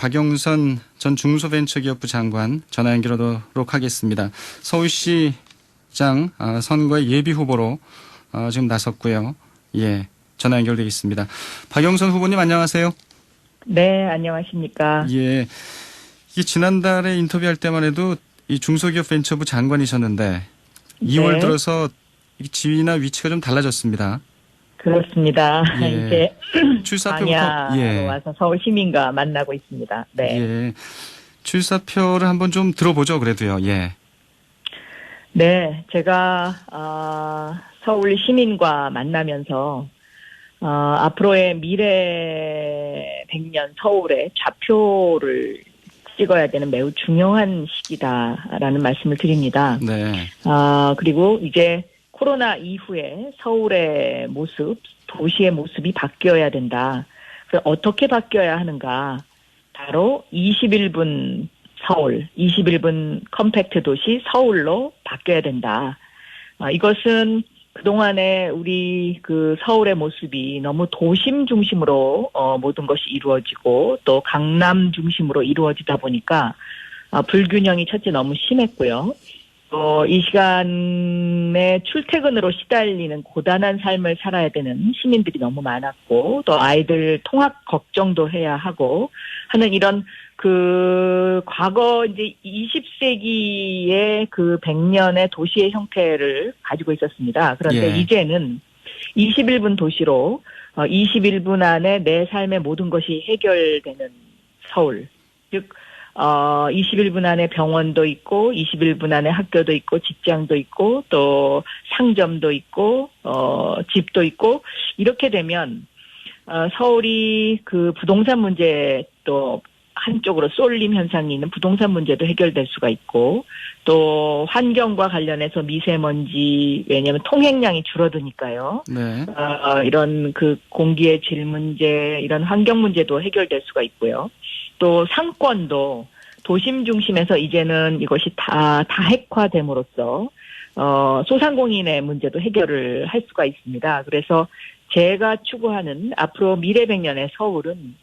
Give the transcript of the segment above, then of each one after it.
박영선 전 중소벤처기업부 장관 전화 연결하도록 하겠습니다. 서울시장 선거의 예비 후보로 지금 나섰고요. 예, 전화 연결되겠습니다. 박영선 후보님 안녕하세요. 네, 안녕하십니까. 예, 이 지난달에 인터뷰할 때만 해도 이 중소기업벤처부 장관이셨는데 2월 들어서 지위나 위치가 좀 달라졌습니다. 그렇습니다. 예. 이제 출사표부터 광야로 와서 서울 시민과 만나고 있습니다. 네. 예. 출사표를 한번 좀 들어보죠. 그래도요. 예. 네, 제가 서울 시민과 만나면서 앞으로의 미래 100년 서울의 좌표를 찍어야 되는 매우 중요한 시기다라는 말씀을 드립니다. 네. 그리고 이제 코로나 이후에 서울의 모습, 도시의 모습이 바뀌어야 된다. 그래서 어떻게 바뀌어야 하는가? 바로 21분 서울, 21분 컴팩트 도시 서울로 바뀌어야 된다. 이것은 그동안에 우리 그 서울의 모습이 너무 도심 중심으로 모든 것이 이루어지고 또 강남 중심으로 이루어지다 보니까 불균형이 첫째 너무 심했고요. 이 시간에 출퇴근으로 시달리는 고단한 삶을 살아야 되는 시민들이 너무 많았고, 또 아이들 통학 걱정도 해야 하고 하는 이런 그 과거 이제 20세기의 그 100년의 도시의 형태를 가지고 있었습니다. 그런데 예. 이제는 21분 도시로 21분 안에 내 삶의 모든 것이 해결되는 서울, 즉 21분 안에 병원도 있고, 21분 안에 학교도 있고, 직장도 있고, 또 상점도 있고, 집도 있고, 이렇게 되면, 서울이 그 부동산 문제 또 한쪽으로 쏠림 현상이 있는 부동산 문제도 해결될 수가 있고, 또 환경과 관련해서 미세먼지, 왜냐하면 통행량이 줄어드니까요. 네. 이런 그 공기의 질 문제, 이런 환경 문제도 해결될 수가 있고요. 또 상권도 도심 중심에서 이제는 이것이 다 다핵화됨으로써 소상공인의 문제도 해결을 할 수가 있습니다. 그래서 제가 추구하는 앞으로 미래 100년의 서울은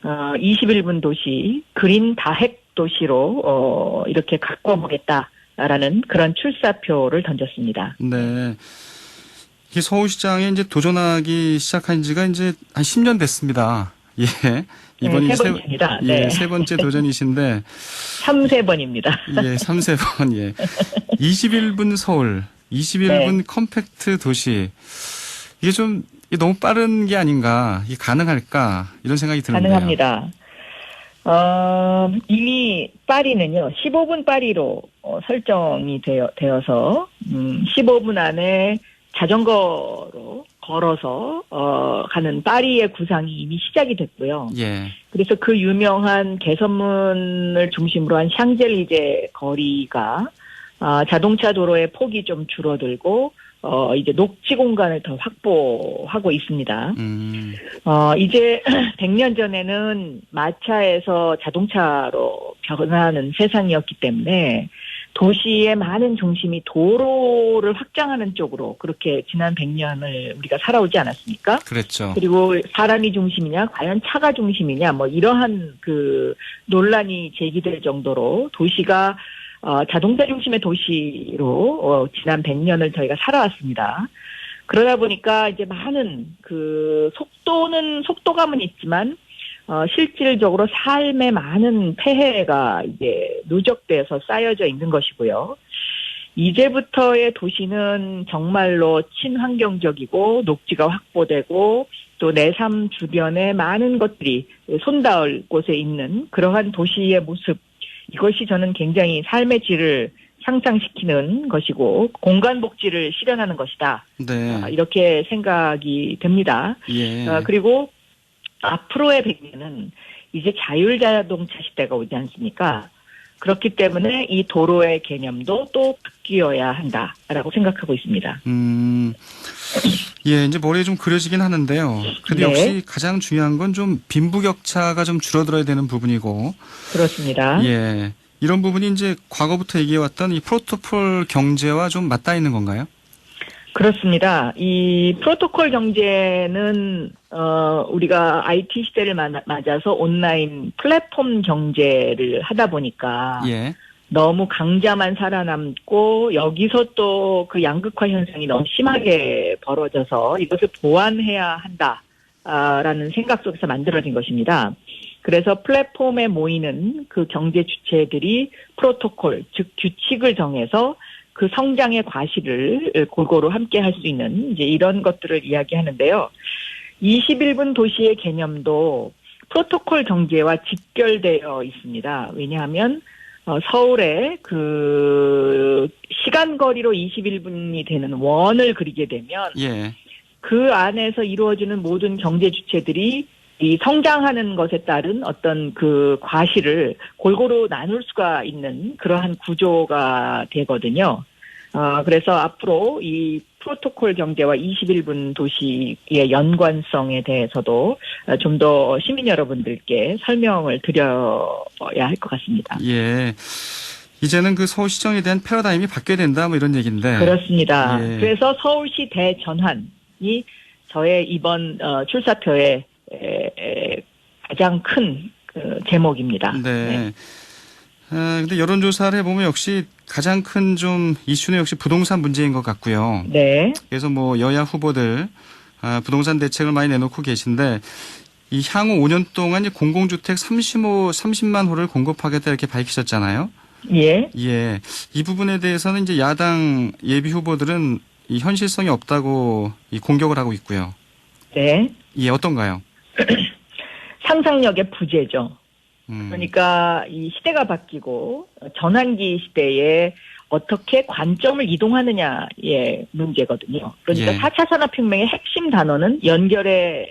21분 도시, 그린 다핵 도시로 이렇게 가꿔보겠다라는 그런 출사표를 던졌습니다. 네. 이 서울시장에 이제 도전하기 시작한 지가 이제 한 10년 됐습니다. 예. 이번이 네, 세 번째입니다. 네. 세 번째 도전이신데. 3세번입니다. 예, 3세번, 예. 21분 서울, 21분 네. 컴팩트 도시. 이게 좀 너무 빠른 게 아닌가, 이게 가능할까, 이런 생각이 드는데요. 가능합니다. 이미 파리는요, 15분 파리로 설정이 되어서, 15분 안에 자전거로 걸어서 가는 파리의 구상이 이미 시작이 됐고요. 예. 그래서 그 유명한 개선문을 중심으로 한 샹젤리제 거리가 자동차 도로의 폭이 좀 줄어들고 이제 녹지 공간을 더 확보하고 있습니다. 이제 100년 전에는 마차에서 자동차로 변하는 세상이었기 때문에 도시의 많은 중심이 도로를 확장하는 쪽으로 그렇게 지난 100년을 우리가 살아오지 않았습니까? 그랬죠. 그리고 사람이 중심이냐, 과연 차가 중심이냐, 뭐 이러한 그 논란이 제기될 정도로 도시가 자동차 중심의 도시로 지난 100년을 저희가 살아왔습니다. 그러다 보니까 이제 많은 그 속도감은 있지만 실질적으로 삶에 많은 폐해가 이제 누적돼서 쌓여져 있는 것이고요. 이제부터의 도시는 정말로 친환경적이고 녹지가 확보되고 또 내 삶 주변에 많은 것들이 손닿을 곳에 있는 그러한 도시의 모습, 이것이 저는 굉장히 삶의 질을 향상시키는 것이고 공간 복지를 실현하는 것이다. 네. 이렇게 생각이 됩니다. 예. 그리고 앞으로의 100년은 이제 자율자동차 시대가 오지 않습니까? 그렇기 때문에 이 도로의 개념도 또 바뀌어야 한다라고 생각하고 있습니다. 예, 이제 머리에 좀 그려지긴 하는데요. 그래도 네. 역시 가장 중요한 건 좀 빈부격차가 좀 줄어들어야 되는 부분이고. 그렇습니다. 예. 이런 부분이 이제 과거부터 얘기해왔던 이 프로토콜 경제와 좀 맞닿아 있는 건가요? 그렇습니다. 이 프로토콜 경제는 우리가 IT 시대를 맞아서 온라인 플랫폼 경제를 하다 보니까 예. 너무 강자만 살아남고 여기서 또 그 양극화 현상이 너무 심하게 벌어져서 이것을 보완해야 한다라는 생각 속에서 만들어진 것입니다. 그래서 플랫폼에 모이는 그 경제 주체들이 프로토콜, 즉 규칙을 정해서 그 성장의 과실을 골고루 함께 할 수 있는 이제 이런 것들을 이야기하는데요. 21분 도시의 개념도 프로토콜 경제와 직결되어 있습니다. 왜냐하면 서울에 그 시간 거리로 21분이 되는 원을 그리게 되면 예. 그 안에서 이루어지는 모든 경제 주체들이 이 성장하는 것에 따른 어떤 그 과실을 골고루 나눌 수가 있는 그러한 구조가 되거든요. 그래서 앞으로 이 프로토콜 경제와 21분 도시의 연관성에 대해서도 좀 더 시민 여러분들께 설명을 드려야 할 것 같습니다. 예. 이제는 그 서울시정에 대한 패러다임이 바뀌어야 된다, 뭐 이런 얘기인데. 그렇습니다. 예. 그래서 서울시 대전환이 저의 이번 출사표의 가장 큰 그 제목입니다. 네. 근데 여론조사를 해보면 역시 가장 큰 좀 이슈는 역시 부동산 문제인 것 같고요. 네. 그래서 뭐 여야 후보들 부동산 대책을 많이 내놓고 계신데 이 향후 5년 동안 공공주택 30만 호를 공급하겠다 이렇게 밝히셨잖아요. 예. 예. 이 부분에 대해서는 이제 야당 예비 후보들은 이 현실성이 없다고 이 공격을 하고 있고요. 네. 예, 어떤가요? 상상력의 부재죠. 그러니까 이 시대가 바뀌고 전환기 시대에 어떻게 관점을 이동하느냐의 문제거든요. 그러니까 예. 4차 산업혁명의 핵심 단어는 연결의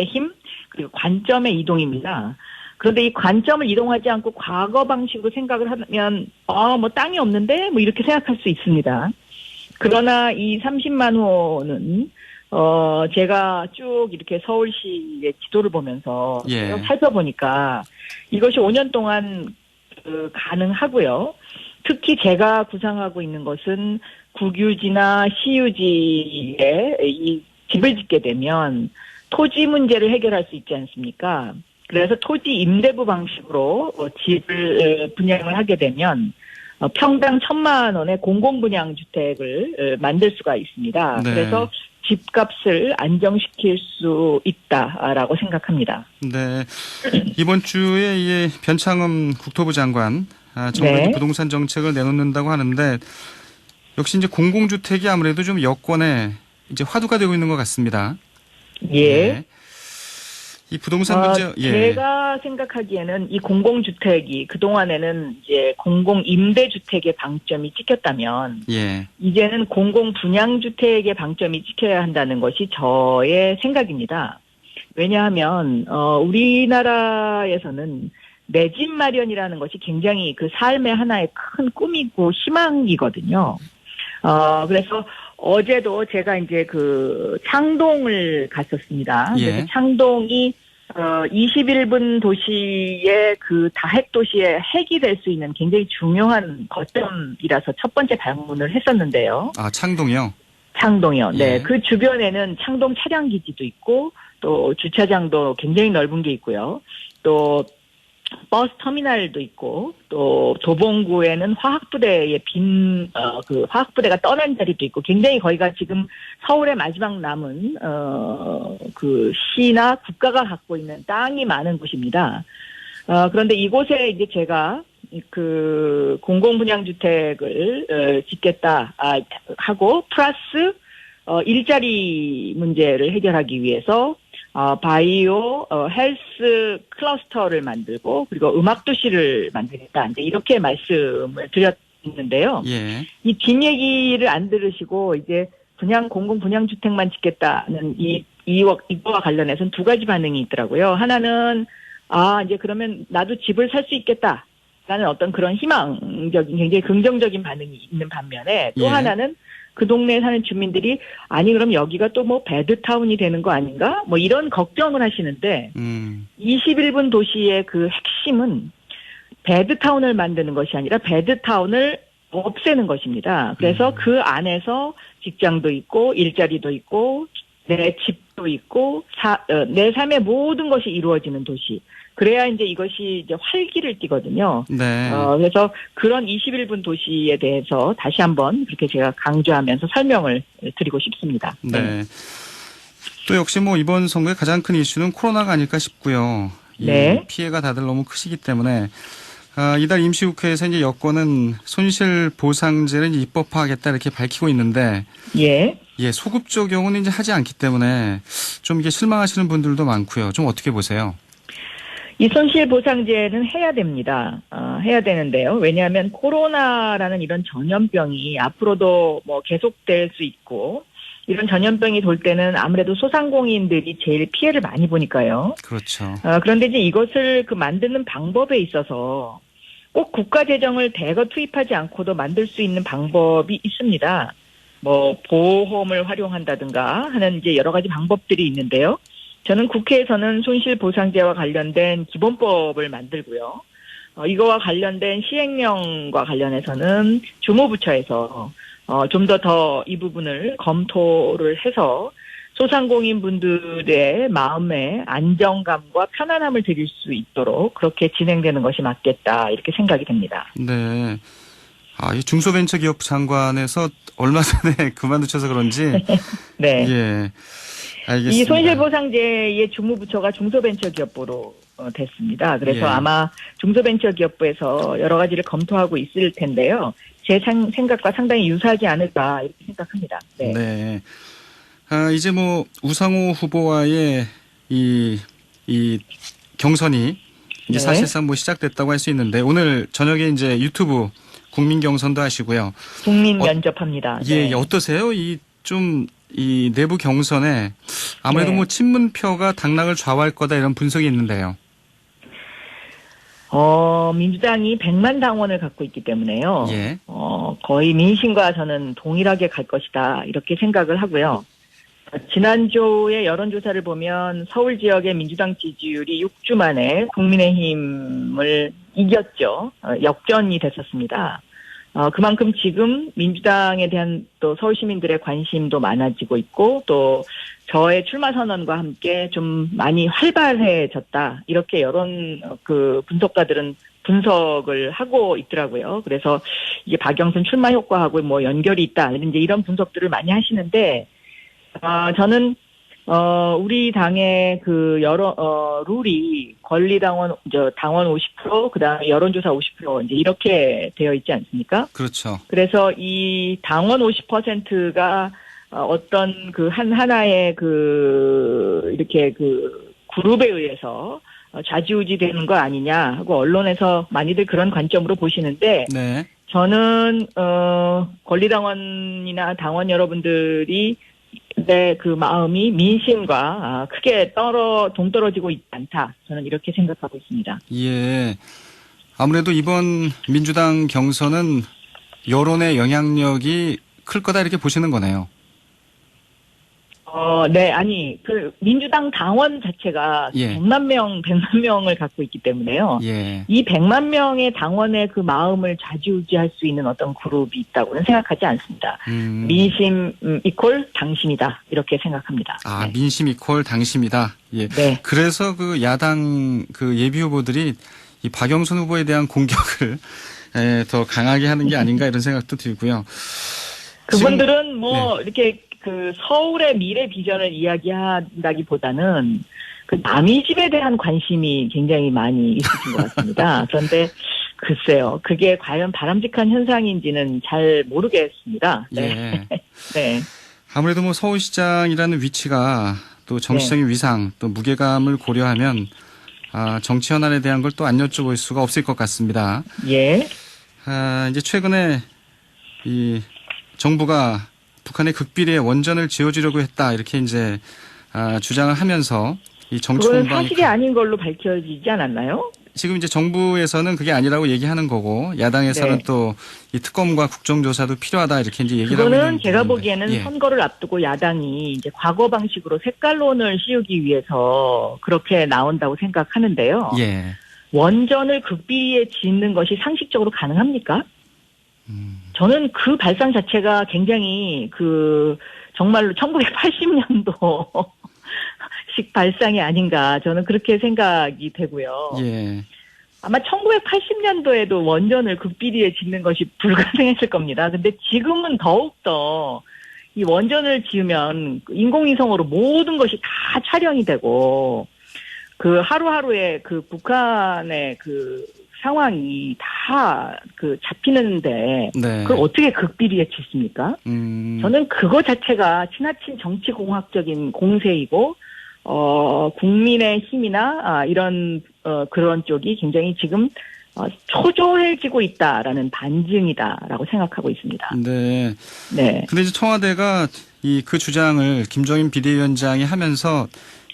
힘 그리고 관점의 이동입니다. 그런데 이 관점을 이동하지 않고 과거 방식으로 생각을 하면 뭐 땅이 없는데 뭐 이렇게 생각할 수 있습니다. 그러나 이 30만 호는 제가 쭉 이렇게 서울시의 지도를 보면서 예. 살펴보니까 이것이 5년 동안 가능하고요. 특히 제가 구상하고 있는 것은 국유지나 시유지에 이 집을 짓게 되면 토지 문제를 해결할 수 있지 않습니까? 그래서 토지 임대부 방식으로 집을 분양을 하게 되면 평당 1,000만 원의 공공분양주택을 만들 수가 있습니다. 네. 그래서 집값을 안정시킬 수 있다라고 생각합니다. 네. 이번 주에 이 변창흠 국토부 장관 정부의 네. 부동산 정책을 내놓는다고 하는데 역시 이제 공공주택이 아무래도 좀 여권에 이제 화두가 되고 있는 것 같습니다. 예. 네. 이 부동산 문제, 예. 제가 생각하기에는 이 공공주택이 그동안에는 이제 공공임대주택의 방점이 찍혔다면, 예. 이제는 공공분양주택의 방점이 찍혀야 한다는 것이 저의 생각입니다. 왜냐하면, 우리나라에서는 내 집 마련이라는 것이 굉장히 그 삶의 하나의 큰 꿈이고 희망이거든요. 그래서 어제도 제가 이제 그 창동을 갔었습니다. 예. 그래서 창동이 21분 도시의 그 다핵 도시의 핵이 될 수 있는 굉장히 중요한 거점이라서 첫 번째 방문을 했었는데요. 창동이요? 창동이요. 네. 예. 그 주변에는 창동 차량 기지도 있고 또 주차장도 굉장히 넓은 게 있고요. 또 버스 터미널도 있고 또 도봉구에는 화학부대의 그 화학부대가 떠난 자리도 있고 굉장히 거기가 지금 서울의 마지막 남은 그 시나 국가가 갖고 있는 땅이 많은 곳입니다. 그런데 이곳에 이제 제가 그 공공분양주택을 짓겠다 하고 플러스 일자리 문제를 해결하기 위해서 바이오, 헬스 클러스터를 만들고 그리고 음악도시를 만들겠다. 이제 이렇게 말씀을 드렸는데요. 예. 이 뒷얘기를 안 들으시고 이제 그냥 공공분양주택만 짓겠다는 이거와 관련해서는 두 가지 반응이 있더라고요. 하나는 이제 그러면 나도 집을 살 수 있겠다라는 어떤 그런 희망적인 굉장히 긍정적인 반응이 있는 반면에 또 예. 하나는 그 동네에 사는 주민들이 아니 그럼 여기가 또 뭐 배드타운이 되는 거 아닌가? 뭐 이런 걱정을 하시는데 21분 도시의 그 핵심은 배드타운을 만드는 것이 아니라 배드타운을 없애는 것입니다. 그래서 그 안에서 직장도 있고 일자리도 있고 내 집도 있고 내 삶의 모든 것이 이루어지는 도시. 그래야 이제 이것이 이제 활기를 띠거든요. 네. 그래서 그런 21분 도시에 대해서 다시 한번 그렇게 제가 강조하면서 설명을 드리고 싶습니다. 네. 또 역시 뭐 이번 선거의 가장 큰 이슈는 코로나가 아닐까 싶고요. 이 네. 피해가 다들 너무 크시기 때문에 이달 임시국회에서 이제 여권은 손실보상제를 입법화하겠다 이렇게 밝히고 있는데 예. 소급적 경우는 이제 하지 않기 때문에 좀 이게 실망하시는 분들도 많고요. 좀 어떻게 보세요? 이 손실보상제는 해야 됩니다. 해야 되는데요. 왜냐하면 코로나라는 이런 전염병이 앞으로도 뭐 계속될 수 있고 이런 전염병이 돌 때는 아무래도 소상공인들이 제일 피해를 많이 보니까요. 그렇죠. 그런데 이제 이것을 만드는 방법에 있어서 꼭 국가 재정을 대거 투입하지 않고도 만들 수 있는 방법이 있습니다. 뭐 보험을 활용한다든가 하는 이제 여러 가지 방법들이 있는데요. 저는 국회에서는 손실보상제와 관련된 기본법을 만들고요. 이거와 관련된 시행령과 관련해서는 주무부처에서 좀 더 이 부분을 검토를 해서 소상공인 분들의 마음에 안정감과 편안함을 드릴 수 있도록 그렇게 진행되는 것이 맞겠다 이렇게 생각이 됩니다. 네. 이 중소벤처기업 장관에서 얼마 전에 그만두셔서 그런지 네. 예. 알겠습니다. 이 손실보상제의 주무부처가 중소벤처기업부로 됐습니다. 그래서 예. 아마 중소벤처기업부에서 여러 가지를 검토하고 있을 텐데요. 제 생각과 상당히 유사하지 않을까 이렇게 생각합니다. 네. 네. 이제 뭐 우상호 후보와의 이 경선이 이제 네. 사실상 뭐 시작됐다고 할 수 있는데 오늘 저녁에 이제 유튜브 국민 경선도 하시고요. 국민 면접합니다. 예, 네. 어떠세요? 이 내부 경선에 아무래도 네. 뭐 친문표가 당락을 좌우할 거다 이런 분석이 있는데요. 민주당이 100만 당원을 갖고 있기 때문에요. 예. 거의 민심과 저는 동일하게 갈 것이다 이렇게 생각을 하고요. 지난주의 여론조사를 보면 서울 지역의 민주당 지지율이 6주 만에 국민의힘을 이겼죠. 역전이 됐었습니다. 그만큼 지금 민주당에 대한 또 서울 시민들의 관심도 많아지고 있고 또 저의 출마 선언과 함께 좀 많이 활발해졌다. 이렇게 여론 분석가들은 분석을 하고 있더라고요. 그래서 이게 박영선 출마 효과하고 뭐 연결이 있다. 이제 이런 분석들을 많이 하시는데 저는 우리 당의 룰이 권리당원, 당원 50%, 그 다음에 여론조사 50% 이제 이렇게 되어 있지 않습니까? 그렇죠. 그래서 이 당원 50%가 어떤 하나의 이렇게 그룹에 의해서 좌지우지 되는 거 아니냐 하고 언론에서 많이들 그런 관점으로 보시는데 네. 저는, 권리당원이나 당원 여러분들이 그 마음이 민심과 크게 동떨어지고 있지 않다. 저는 이렇게 생각하고 있습니다. 예. 아무래도 이번 민주당 경선은 여론의 영향력이 클 거다 이렇게 보시는 거네요. 네, 민주당 당원 자체가 예. 100만 명을 갖고 있기 때문에요. 예. 이 100만 명의 당원의 그 마음을 좌지우지할 수 있는 어떤 그룹이 있다고는 생각하지 않습니다. 민심 이퀄 당심이다. 이렇게 생각합니다. 네. 민심 이퀄 당심이다. 예. 네. 그래서 야당 예비 후보들이 이 박영선 후보에 대한 공격을 더 강하게 하는 게 아닌가 이런 생각도 들고요. 그분들은 이렇게 서울의 미래 비전을 이야기한다기보다는 남의 집에 대한 관심이 굉장히 많이 있으신 것 같습니다. 그런데 글쎄요, 그게 과연 바람직한 현상인지는 잘 모르겠습니다. 네. 예. 네. 아무래도 뭐 서울시장이라는 위치가 또 정치적인 위상 또 무게감을 고려하면 정치 현안에 대한 걸 또 안 여쭤볼 수가 없을 것 같습니다. 예. 이제 최근에 이 정부가 북한의 극비리에 원전을 지어주려고 했다 이렇게 이제 주장을 하면서 이 정치 그건 공방이 사실이 아닌 걸로 밝혀지지 않았나요? 지금 이제 정부에서는 그게 아니라고 얘기하는 거고 야당에서는 네. 또 이 특검과 국정조사도 필요하다 이렇게 이제 얘기를 하고 그거는 있는 제가 부분인데. 보기에는 예. 선거를 앞두고 야당이 이제 과거 방식으로 색깔론을 씌우기 위해서 그렇게 나온다고 생각하는데요. 예. 원전을 극비리에 짓는 것이 상식적으로 가능합니까? 저는 그 발상 자체가 굉장히 정말로 1980년도식 발상이 아닌가 저는 그렇게 생각이 되고요. 예. 아마 1980년도에도 원전을 극비리에 짓는 것이 불가능했을 겁니다. 근데 지금은 더욱더 이 원전을 지으면 인공위성으로 모든 것이 다 촬영이 되고 그 하루하루의 그 북한의 그 상황이 다 잡히는데 네. 그걸 어떻게 극비리에 짓습니까? 저는 그거 자체가 지나친 정치공학적인 공세이고 국민의 힘이나 이런 그런 쪽이 굉장히 지금 초조해지고 있다라는 반증이다라고 생각하고 있습니다. 네. 네. 근데 이제 청와대가 그 주장을 김종인 비대위원장이 하면서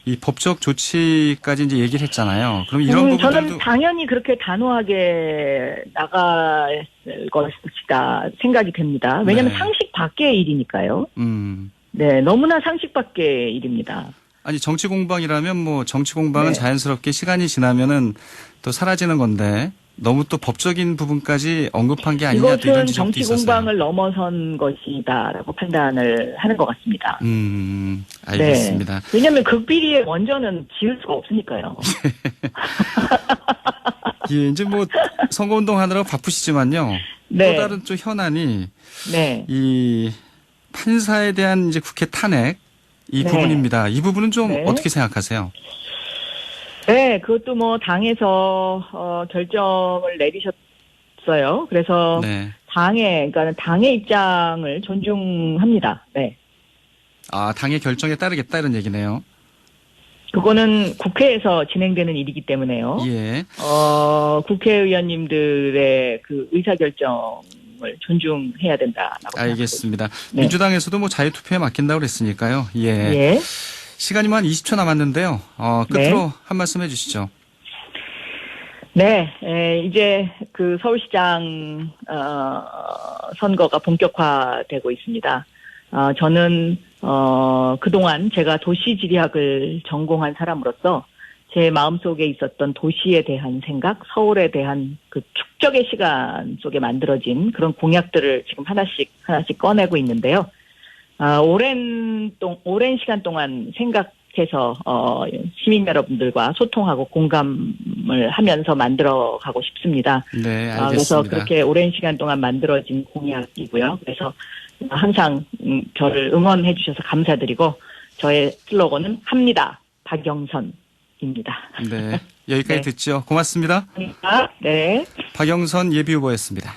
이 법적 조치까지 이제 얘기를 했잖아요. 그럼 이런 부분들도 저는 당연히 그렇게 단호하게 나갈 것이다 생각이 됩니다. 왜냐하면 네. 상식 밖의 일이니까요. 네, 너무나 상식 밖의 일입니다. 아니 정치 공방이라면 뭐 정치 공방은 네. 자연스럽게 시간이 지나면은 또 사라지는 건데 너무 또 법적인 부분까지 언급한 게 아니냐 또 이것은 이런 지적도 정치 있었어요. 공방을 넘어선 것이다라고 판단을 하는 것 같습니다. 알겠습니다. 네. 왜냐하면 극비리의 원전은 지을 수가 없으니까요. 예, 이제 뭐 선거운동 하느라고 바쁘시지만요. 네. 또 다른 또 현안이 네. 이 판사에 대한 이제 국회 탄핵 이 네. 부분입니다. 이 부분은 좀 네. 어떻게 생각하세요? 네, 그것도 뭐 당에서 결정을 내리셨어요. 그래서 네. 그러니까 당의 입장을 존중합니다. 네. 아, 당의 결정에 따르겠다 이런 얘기네요. 그거는 국회에서 진행되는 일이기 때문에요. 예. 국회의원님들의 그 의사결정을 존중해야 된다라고 알겠습니다. 네. 민주당에서도 뭐 자유투표에 맡긴다고 그랬으니까요. 예. 예. 시간이 한 20초 남았는데요. 끝으로 한 말씀 해주시죠. 네, 이제 그 서울시장 선거가 본격화되고 있습니다. 저는 그동안 제가 도시지리학을 전공한 사람으로서 제 마음속에 있었던 도시에 대한 생각, 서울에 대한 그 축적의 시간 속에 만들어진 그런 공약들을 지금 하나씩 꺼내고 있는데요. 오랜 시간 동안 생각해서 시민 여러분들과 소통하고 공감을 하면서 만들어가고 싶습니다. 네, 알겠습니다. 그래서 그렇게 오랜 시간 동안 만들어진 공약이고요. 그래서 항상 저를 응원해 주셔서 감사드리고 저의 슬로건은 합니다. 박영선입니다. 네, 여기까지 네. 듣죠. 고맙습니다. 네. 박영선 예비후보였습니다.